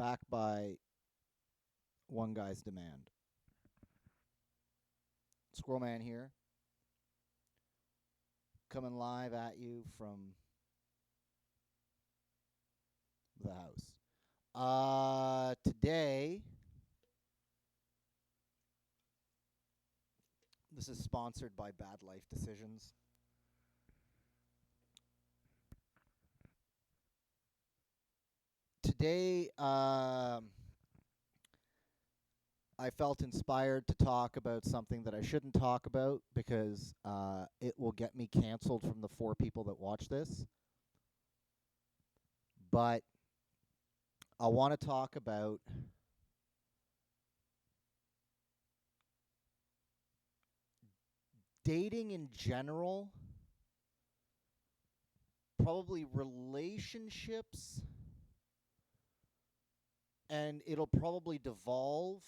backed by one guy's demand. Squirrel Man here, coming live at you from the house. Today, this is sponsored by Bad Life Decisions. Today, I felt inspired to talk about something that I shouldn't talk about because it will get me canceled from the 4 people that watch this. But I want to talk about dating in general, probably relationships, and it'll probably devolve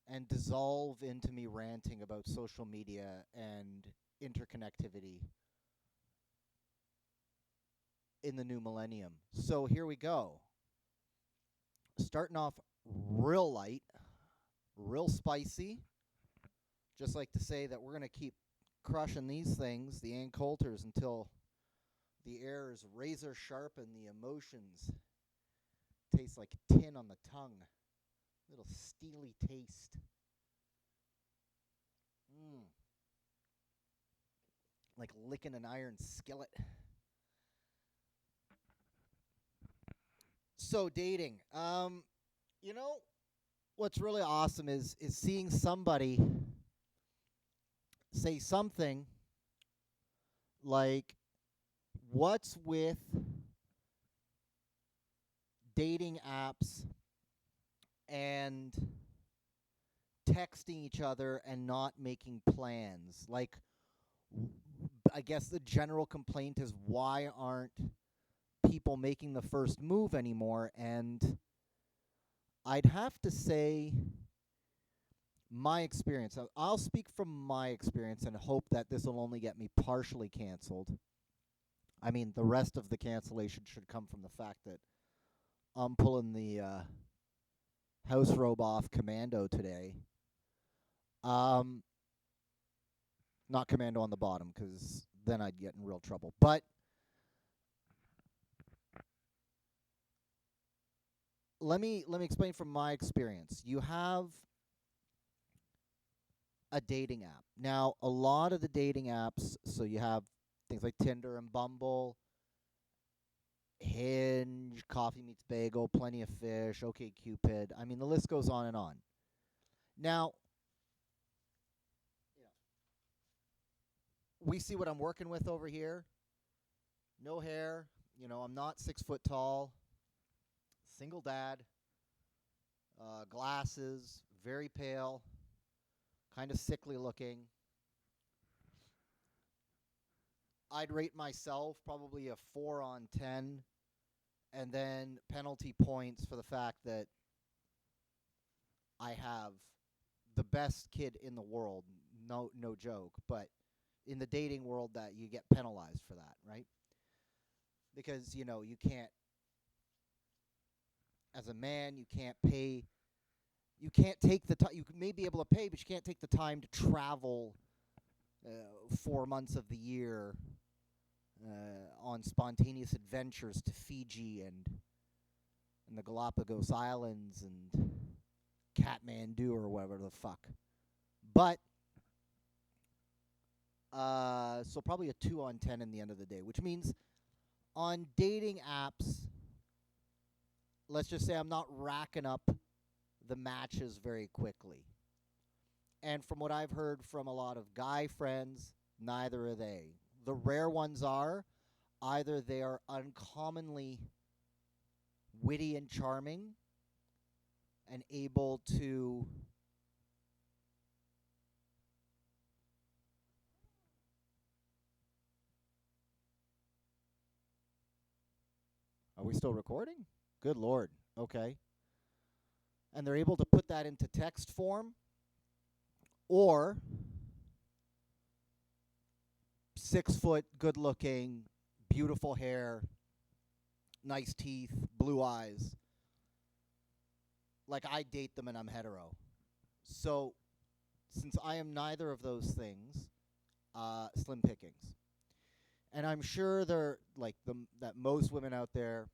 and dissolve into me ranting about social media and interconnectivity in the new millennium. So here we go. Starting off real light, real spicy. Just like to say that we're going to keep crushing these things, the Ann Coulters, until the air is razor sharp and the emotions taste like tin on the tongue. Little steely taste. Like licking an iron skillet. So dating. You know, what's really awesome is seeing somebody say something like, what's with dating apps and texting each other and not making plans? Like, I guess the general complaint is, why aren't people making the first move anymore? And I'd have to say, my experience, I'll speak from my experience and hope that this will only get me partially canceled. I mean, the rest of the cancellation should come from the fact that I'm pulling the house robe off commando today. Not commando on the bottom, because then I'd get in real trouble. But let me explain from my experience. You have a dating app. Now, a lot of the dating apps, so you have things like Tinder and Bumble, Hinge, Coffee Meets Bagel, Plenty of Fish, OkCupid. I mean, the list goes on and on. Now, we see what I'm working with over here. No hair. I'm not 6 foot tall. Single dad. Glasses. Very pale. Kind of sickly looking. I'd rate myself probably a 4 on 10. And then penalty points for the fact that I have the best kid in the world. No joke. But in the dating world, that you get penalized for that, right? Because, you can't, as a man, you can't take the time. You may be able to pay, but you can't take the time to travel 4 months of the year on spontaneous adventures to Fiji and the Galapagos Islands and Kathmandu or whatever the fuck. But so probably a 2 on 10 in the end of the day, which means on dating apps, let's just say I'm not racking up the matches very quickly. And from what I've heard from a lot of guy friends, neither are they. The rare ones are either they are uncommonly witty and charming and able to Are we still recording? Good Lord. Okay. And they're able to put that into text form, or 6 foot, good looking, beautiful hair, nice teeth, blue eyes, like I date them and I'm hetero. So since I am neither of those things, slim pickings. And I'm sure there like that most women out there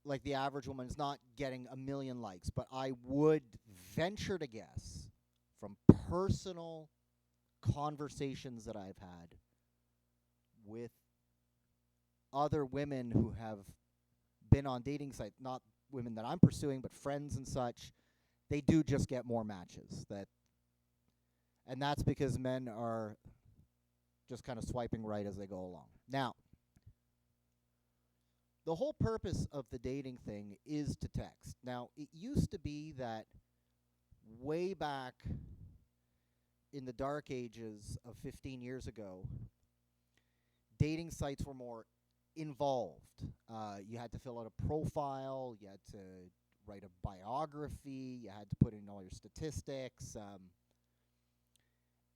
like the average woman is not getting a million likes, but I would venture to guess from personal conversations that I've had with other women who have been on dating sites, not women that I'm pursuing, but friends and such, they do just get more matches. And that's because men are just kind of swiping right as they go along. Now, the whole purpose of the dating thing is to text. Now, it used to be that way back in the dark ages of 15 years ago, dating sites were more involved. You had to fill out a profile, you had to write a biography, you had to put in all your statistics,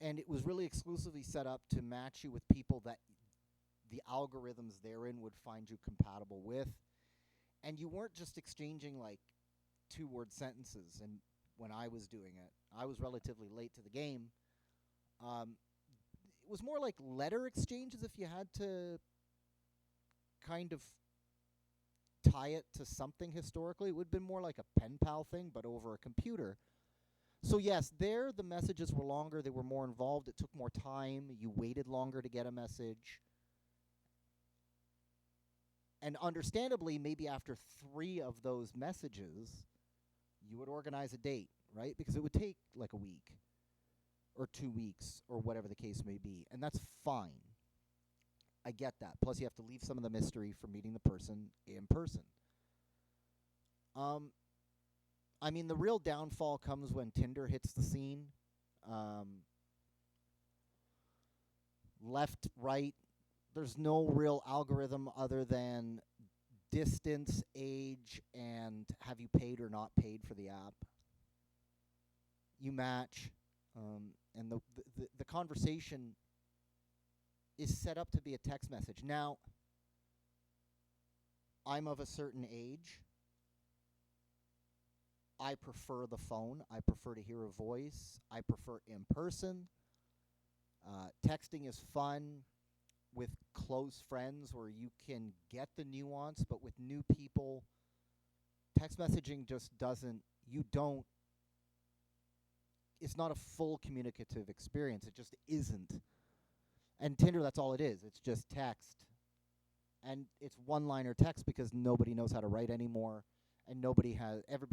and it was really exclusively set up to match you with people that the algorithms therein would find you compatible with. And you weren't just exchanging like 2-word sentences. And when I was doing it, I was relatively late to the game. It was more like letter exchanges if you had to kind of tie it to something historically. It would have been more like a pen pal thing, but over a computer. So yes, there the messages were longer, they were more involved, it took more time, you waited longer to get a message. And understandably, maybe after 3 of those messages, you would organize a date, right? Because it would take like a week or 2 weeks or whatever the case may be. And that's fine. I get that. Plus, you have to leave some of the mystery for meeting the person in person. I mean, the real downfall comes when Tinder hits the scene. Left, right, there's no real algorithm other than distance, age, and have you paid or not paid for the app. You match, and the conversation is set up to be a text message. Now, I'm of a certain age. I prefer the phone. I prefer to hear a voice. I prefer in person. Texting is fun with close friends where you can get the nuance, but with new people, text messaging just doesn't, it's not a full communicative experience. It just isn't. And Tinder, that's all it is. It's just text. And it's one-liner text because nobody knows how to write anymore, and everybody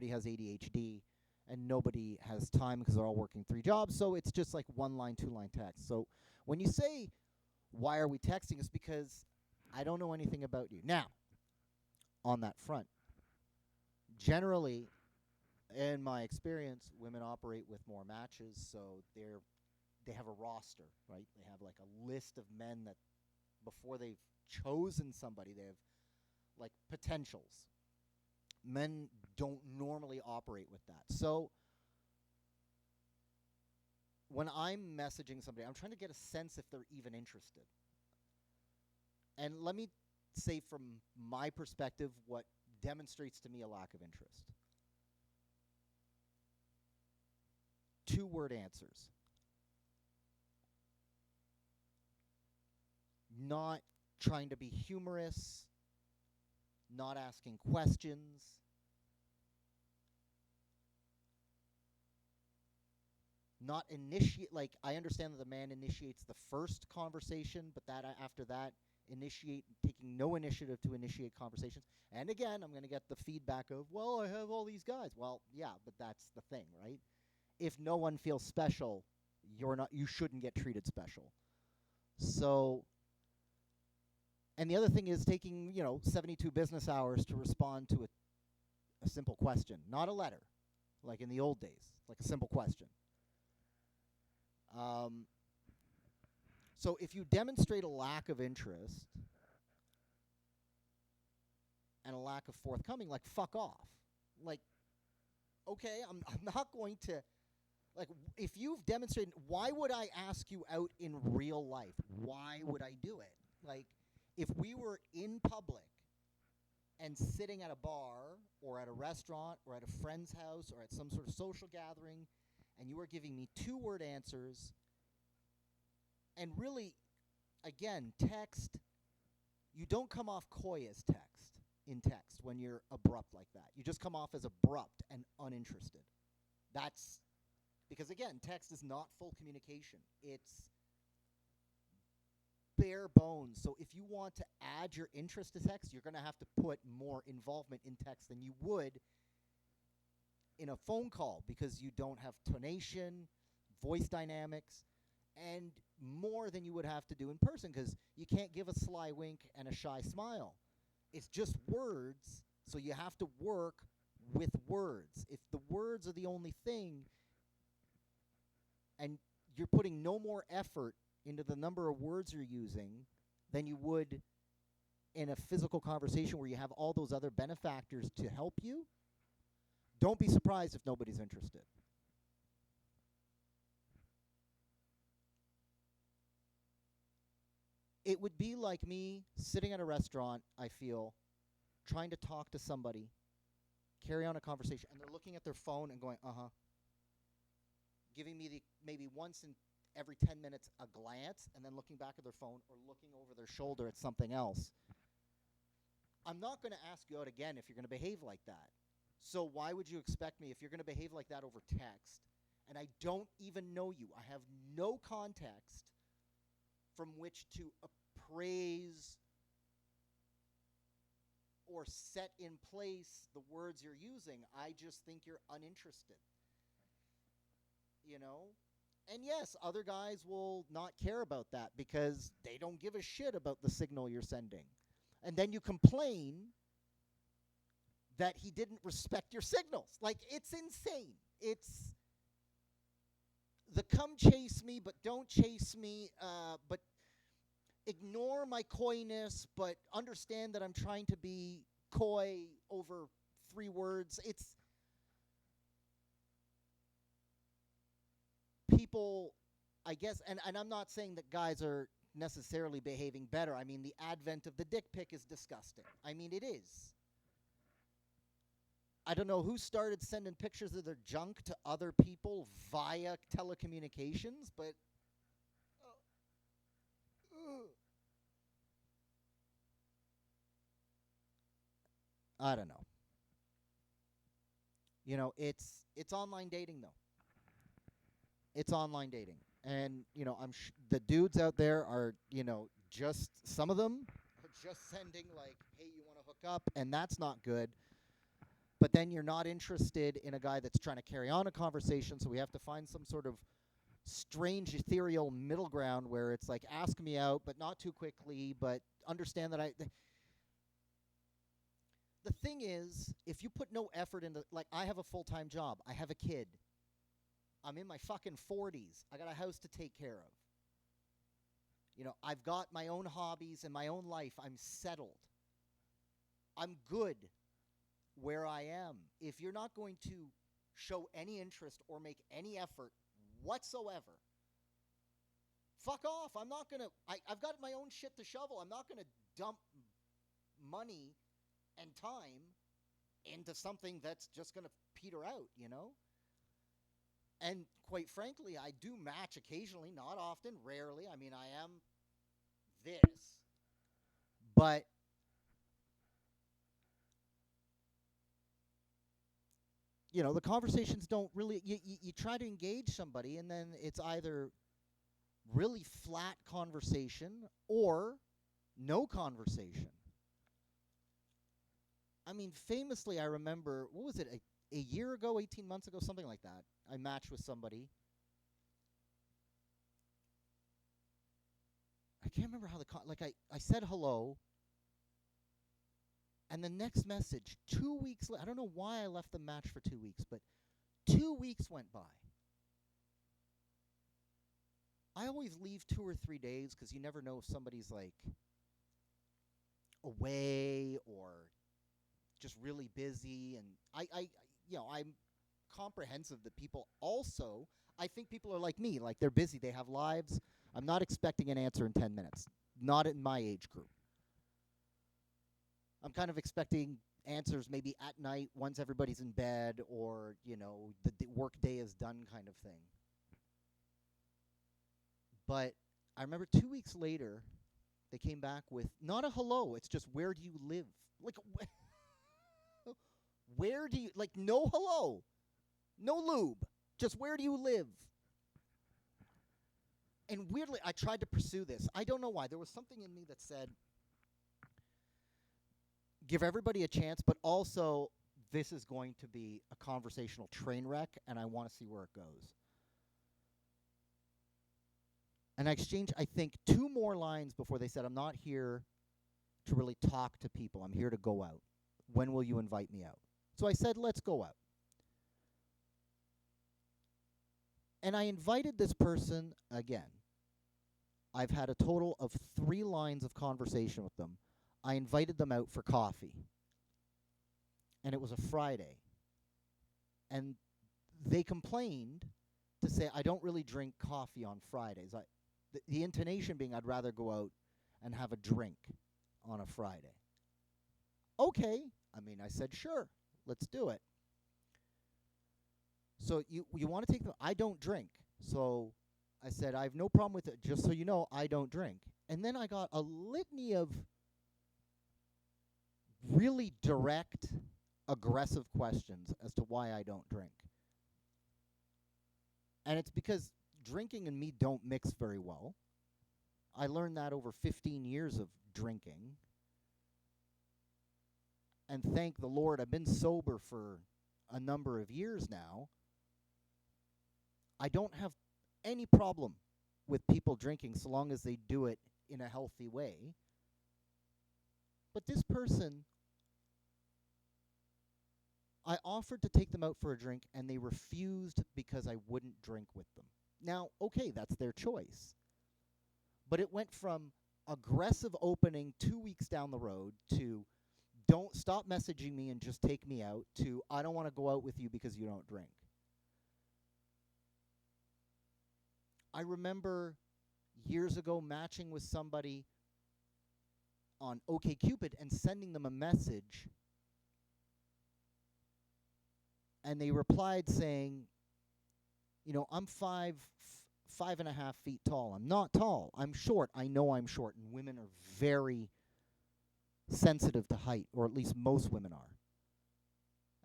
has ADHD, and nobody has time because they're all working 3 jobs, so it's just like 1-line, 2-line text. So when you say, why are we texting, it's because I don't know anything about you. Now, on that front, generally, in my experience, women operate with more matches, so they have a roster, right? They have like a list of men that before they've chosen somebody, they have like potentials. Men don't normally operate with that. So when I'm messaging somebody, I'm trying to get a sense if they're even interested. And let me say from my perspective what demonstrates to me a lack of interest. 2-word answers. Not trying to be humorous, not asking questions. Not initiate, like, I understand that the man initiates the first conversation, but after that, taking no initiative to initiate conversations. And again, I'm going to get the feedback of, well, I have all these guys. Well, yeah, but that's the thing, right? If no one feels special, you shouldn't get treated special. So, and the other thing is taking, 72 business hours to respond to a simple question, not a letter, like in the old days, like a simple question. So if you demonstrate a lack of interest and a lack of forthcoming, like, fuck off. Like, okay, I'm not going to, like, if you've demonstrated, why would I ask you out in real life? Why would I do it? Like, if we were in public and sitting at a bar or at a restaurant or at a friend's house or at some sort of social gathering, and you were giving me 2-word answers, and really, again, text, you don't come off coy as in text when you're abrupt like that. You just come off as abrupt and uninterested. That's because, again, text is not full communication. It's bare bones. So if you want to add your interest to text, you're going to have to put more involvement in text than you would in a phone call, because you don't have tonation, voice dynamics, and more than you would have to do in person, because you can't give a sly wink and a shy smile. It's just words, so you have to work with words. If the words are the only thing, and you're putting no more effort into the number of words you're using than you would in a physical conversation where you have all those other benefactors to help you, don't be surprised if nobody's interested. It would be like me sitting at a restaurant, I feel, trying to talk to somebody, carry on a conversation, and they're looking at their phone and going, uh-huh, giving me the maybe once in every 10 minutes a glance, and then looking back at their phone or looking over their shoulder at something else. I'm not going to ask you out again if you're going to behave like that. So why would you expect me if you're going to behave like that over text, and I don't even know you? I have no context from which to appraise or set in place the words you're using. I just think you're uninterested. You know? And yes, other guys will not care about that because they don't give a shit about the signal you're sending. And then you complain that he didn't respect your signals. Like, it's insane. It's the come chase me, but don't chase me, but ignore my coyness, but understand that I'm trying to be coy over 3 words. It's people, I guess, and I'm not saying that guys are necessarily behaving better. I mean, the advent of the dick pic is disgusting. I mean, it is. I don't know who started sending pictures of their junk to other people via telecommunications, but I don't know. You know, it's online dating though. It's online dating. And, you know, the dudes out there are, you know, just some of them are just sending like, hey, you want to hook up? And that's not good. But then you're not interested in a guy that's trying to carry on a conversation, so we have to find some sort of strange ethereal middle ground where it's like, ask me out, but not too quickly, but understand that the thing is, if you put no effort into, like, I have a full-time job. I have a kid. I'm in my fucking 40s. I got a house to take care of. You know, I've got my own hobbies and my own life. I'm settled. I'm good where I am. If you're not going to show any interest or make any effort whatsoever, fuck off. I'm not going to, I've got my own shit to shovel. I'm not going to dump money and time into something that's just going to peter out, you know? And quite frankly, I do match occasionally, not often, rarely. I mean, I am this. But you know, the conversations don't really, you try to engage somebody, and then it's either really flat conversation or no conversation. I mean, famously, I remember, what was it, a year ago, 18 months ago, something like that, I matched with somebody. I can't remember how I said hello, and the next message, 2 weeks later, I don't know why I left the match for 2 weeks, but 2 weeks went by. I always leave 2 or 3 days because you never know if somebody's like away or just really busy. And I'm comprehensive that people also, I think people are like me, like they're busy, they have lives. I'm not expecting an answer in 10 minutes. Not in my age group. I'm kind of expecting answers maybe at night once everybody's in bed, or, the work day is done kind of thing. But I remember 2 weeks later, they came back with not a hello, it's just, where do you live? Like, where do you, like, no hello, no lube, just where do you live? And weirdly, I tried to pursue this. I don't know why. There was something in me that said, give everybody a chance, but also this is going to be a conversational train wreck, and I want to see where it goes. And I exchanged, I think, 2 more lines before they said, I'm not here to really talk to people. I'm here to go out. When will you invite me out? So I said, let's go out. And I invited this person again. I've had a total of 3 lines of conversation with them. I invited them out for coffee. And it was a Friday. And they complained to say, I don't really drink coffee on Fridays. The intonation being, I'd rather go out and have a drink on a Friday. Okay. I said, sure, let's do it. So you want to take them? I don't drink. So I said, I have no problem with it. Just so you know, I don't drink. And then I got a litany of really direct, aggressive questions as to why I don't drink. And it's because drinking and me don't mix very well. I learned that over 15 years of drinking. And thank the Lord, I've been sober for a number of years now. I don't have any problem with people drinking so long as they do it in a healthy way. But this person, I offered to take them out for a drink, and they refused because I wouldn't drink with them. Now, okay, that's their choice. But it went from aggressive opening 2 weeks down the road to don't stop messaging me and just take me out to I don't want to go out with you because you don't drink. I remember years ago matching with somebody on OkCupid and sending them a message, and they replied saying, I'm 5.5 feet tall. I'm not tall. I'm short. I know I'm short, and women are very sensitive to height, or at least most women are.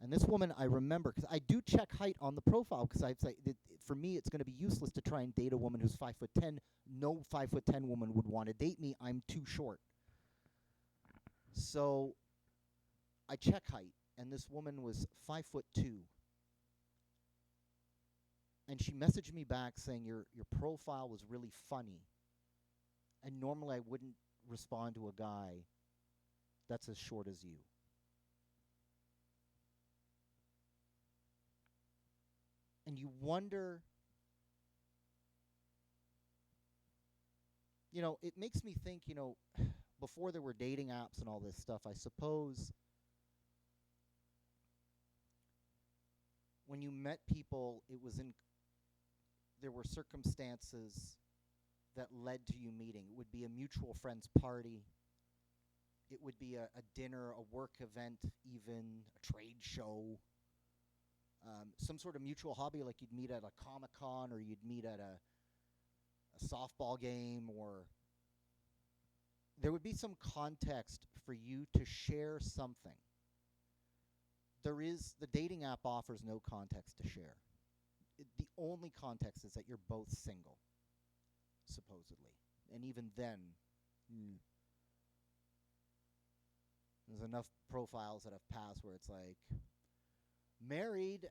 And this woman, I remember, because I do check height on the profile, because I'd say for me it's going to be useless to try and date a woman who's 5'10". No 5'10" woman would want to date me. I'm too short. So I check height, and this woman was 5'2". And she messaged me back saying, your profile was really funny. And normally I wouldn't respond to a guy that's as short as you. And you wonder, it makes me think, before there were dating apps and all this stuff, I suppose when you met people, there were circumstances that led to you meeting. It would be a mutual friend's party. It would be a dinner, a work event, even a trade show. Some sort of mutual hobby, like you'd meet at a Comic-Con, or you'd meet at a softball game, or there would be some context for you to share something. The dating app offers no context to share. The only context is that you're both single, supposedly. And even then, there's enough profiles that have passed where it's like, married,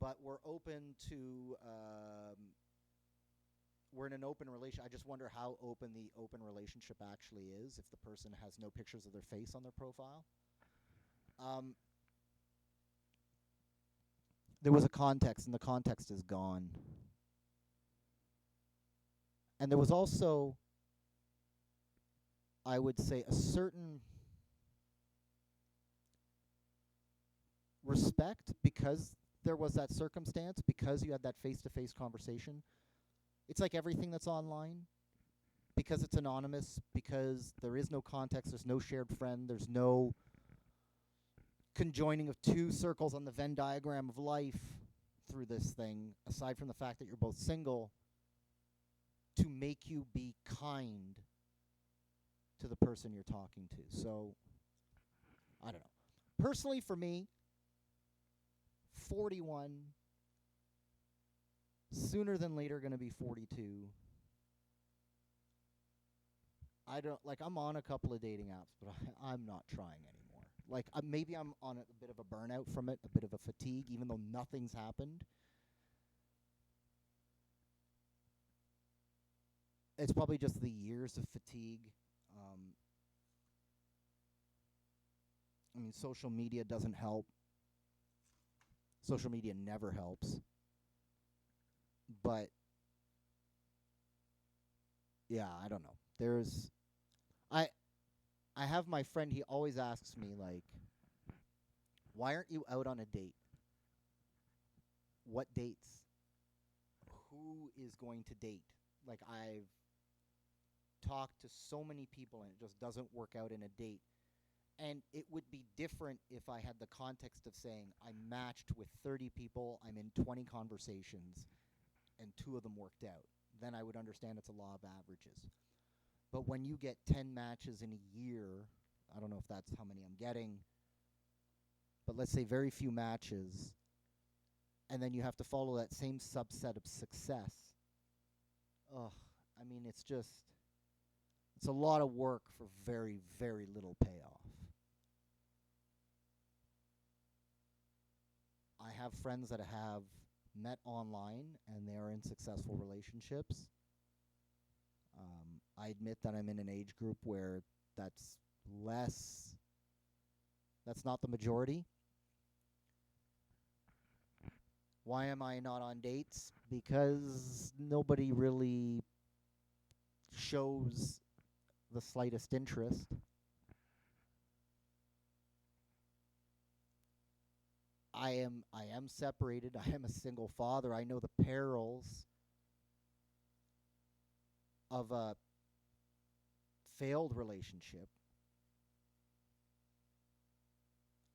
but we're open to, we're in an open relationship. I just wonder how open the open relationship actually is if the person has no pictures of their face on their profile. There was a context, and the context is gone. And there was also, I would say, a certain respect because there was that circumstance, because you had that face-to-face conversation. It's like everything that's online. because it's anonymous, because there is no context, there's no shared friend, there's no conjoining of two circles on the Venn diagram of life through this thing, aside from the fact that you're both single, to make you be kind to the person you're talking to. So, I don't know. Personally, for me, 41, sooner than later going to be 42. I don't, like, I'm on a couple of dating apps, but I'm not trying anymore. Like, maybe I'm on a bit of a burnout from it, a bit of a fatigue, even though nothing's happened. It's probably just the years of fatigue. I mean, social media doesn't help. Social media never helps. But, yeah, I don't know. I I have my friend, he always asks me, like, why aren't you out on a date? What dates? Who is going to date? Like, I've talked to so many people and it just doesn't work out in a date. And it would be different if I had the context of saying I matched with 30 people, I'm in 20 conversations, and 2 of them worked out. Then I would understand it's a law of averages. But when you get 10 matches in a year, I don't know if that's how many I'm getting, but let's say very few matches, and then you have to follow that same subset of success. Ugh, I mean, it's a lot of work for very, very little payoff. I have friends that have met online and they are in successful relationships. I admit that I'm in an age group where that's not the majority. Why am I not on dates? Because nobody really shows the slightest interest. I am separated. I am a single father. I know the perils of a failed relationship.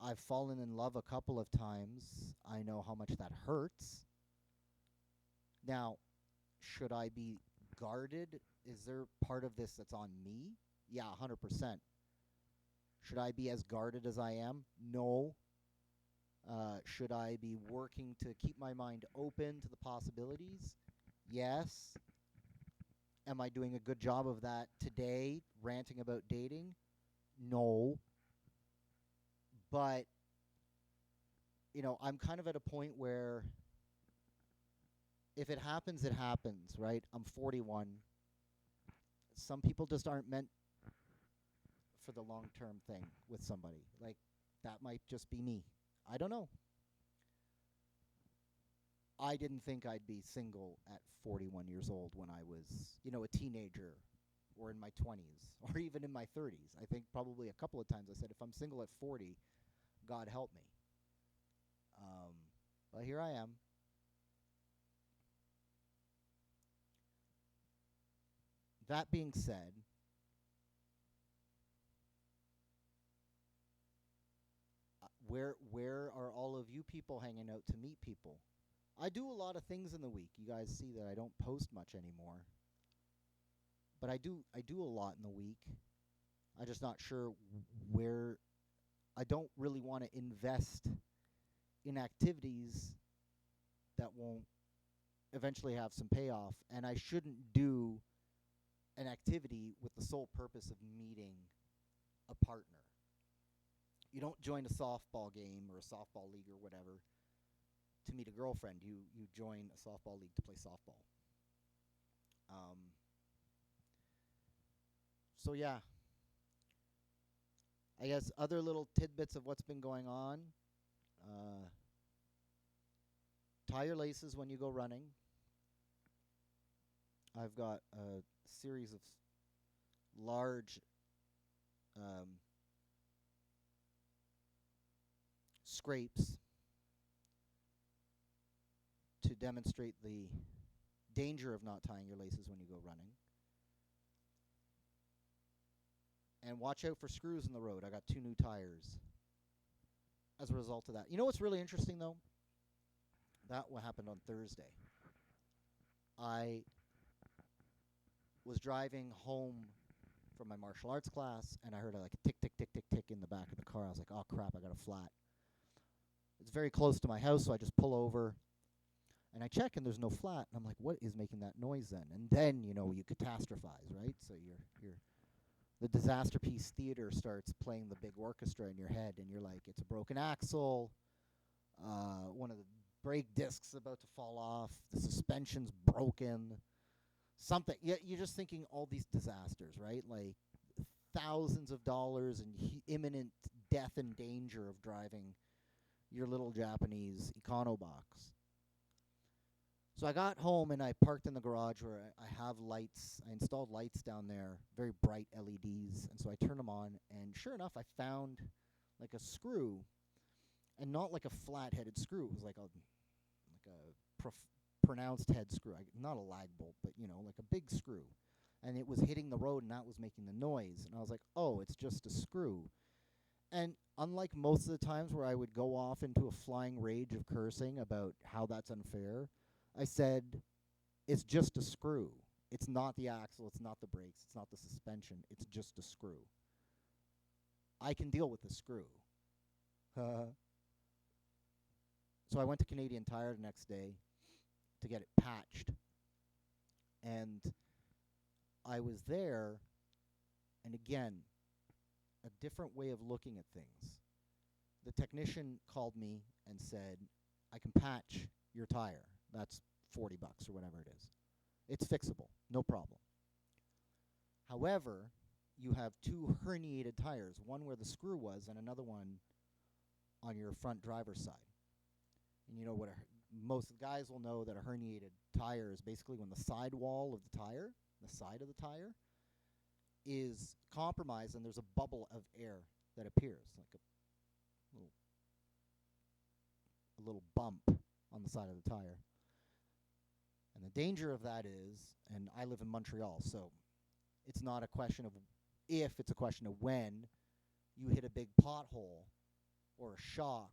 I've fallen in love a couple of times. I know how much that hurts. Now, should I be guarded? Is there part of this that's on me? Yeah, 100%. Should I be as guarded as I am? No. Should I be working to keep my mind open to the possibilities? Yes. Am I doing a good job of that today, ranting about dating? No. But, I'm kind of at a point where if it happens, it happens, right? I'm 41. Some people just aren't meant for the long-term thing with somebody. Like, that might just be me. I don't know. I didn't think I'd be single at 41 years old when I was, a teenager or in my 20s or even in my 30s. I think probably a couple of times I said, if I'm single at 40, God help me. But here I am. That being said, where are all of you people hanging out to meet people? I do a lot of things in the week. You guys see that I don't post much anymore. But I do a lot in the week. I'm just not sure where. I don't really want to invest in activities that won't eventually have some payoff, and I shouldn't do an activity with the sole purpose of meeting a partner. You don't join a softball game or a softball league or whatever to meet a girlfriend. You join a softball league to play softball. So yeah, I guess other little tidbits of what's been going on. Tie your laces when you go running. I've got a series of large scrapes to demonstrate the danger of not tying your laces when you go running. And watch out for screws in the road. I got 2 new tires as a result of that. You know what's really interesting, though? That what happened on Thursday. I was driving home from my martial arts class, and I heard like a tick, tick, tick, tick, tick in the back of the car. I was like, oh, crap, I got a flat. It's very close to my house, so I just pull over, and I check, and there's no flat. And I'm like, what is making that noise then? And then, you catastrophize, right? So the Disaster Piece Theater starts playing the big orchestra in your head, and you're like, it's a broken axle, one of the brake discs about to fall off, the suspension's broken, something. You're just thinking all these disasters, right? Like thousands of dollars and imminent death and danger of driving your little Japanese Econobox. So I got home and I parked in the garage where I have lights. I installed lights down there, very bright LEDs. And so I turned them on, and sure enough, I found like a screw, and not like a flat-headed screw. It was like a pronounced head screw. Not a lag bolt, but like a big screw. And it was hitting the road, and that was making the noise. And I was like, oh, it's just a screw. And unlike most of the times where I would go off into a flying rage of cursing about how that's unfair, I said, it's just a screw. It's not the axle, it's not the brakes, it's not the suspension, it's just a screw. I can deal with the screw. So I went to Canadian Tire the next day to get it patched. And I was there, and again, a different way of looking at things. The technician called me and said, I can patch your tire. That's $40 or whatever it is. It's fixable, no problem. However, you have 2 herniated tires, one where the screw was and another one on your front driver's side. And what most guys will know that a herniated tire is basically when the side wall of the tire, the side of the tire, is compromised and there's a bubble of air that appears, like a little bump on the side of the tire. And the danger of that is, and I live in Montreal, so it's not a question of if, it's a question of when you hit a big pothole or a shock.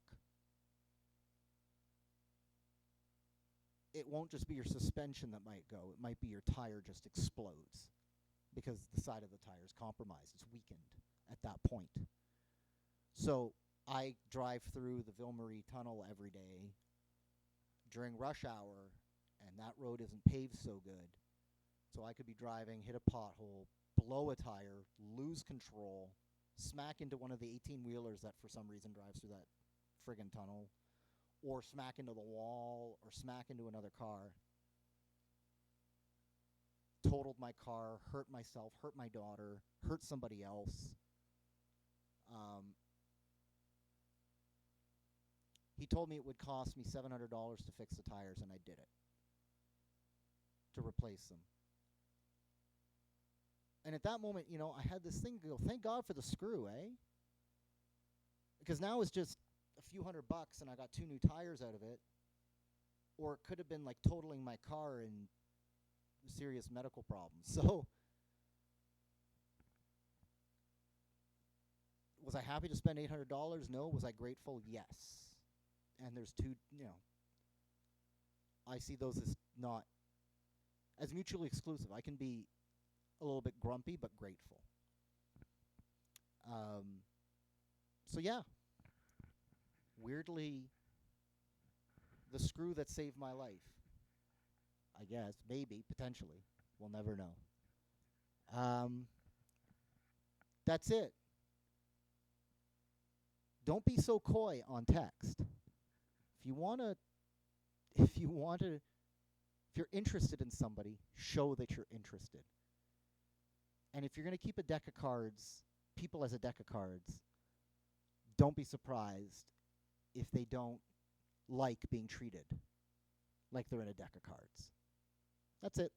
It won't just be your suspension that might go. It might be your tire just explodes because the side of the tire is compromised. It's weakened at that point. So I drive through the Ville Marie Tunnel every day during rush hour, and that road isn't paved so good. So I could be driving, hit a pothole, blow a tire, lose control, smack into one of the 18-wheelers that for some reason drives through that friggin' tunnel, or smack into the wall, or smack into another car. Totaled my car, hurt myself, hurt my daughter, hurt somebody else. He told me it would cost me $700 to fix the tires, and I did it. To replace them. And at that moment, I had this thing go, thank God for the screw, eh? Because now it's just a few $100 and I got 2 new tires out of it. Or it could have been like totaling my car and serious medical problems. So, was I happy to spend $800? No. Was I grateful? Yes. And there's 2, I see those as not as mutually exclusive. I can be a little bit grumpy, but grateful. So yeah, weirdly, the screw that saved my life, I guess, maybe, potentially, we'll never know. That's it. Don't be so coy on text. If you're interested in somebody, show that you're interested. And if you're going to keep a deck of cards, people as a deck of cards, don't be surprised if they don't like being treated like they're in a deck of cards. That's it.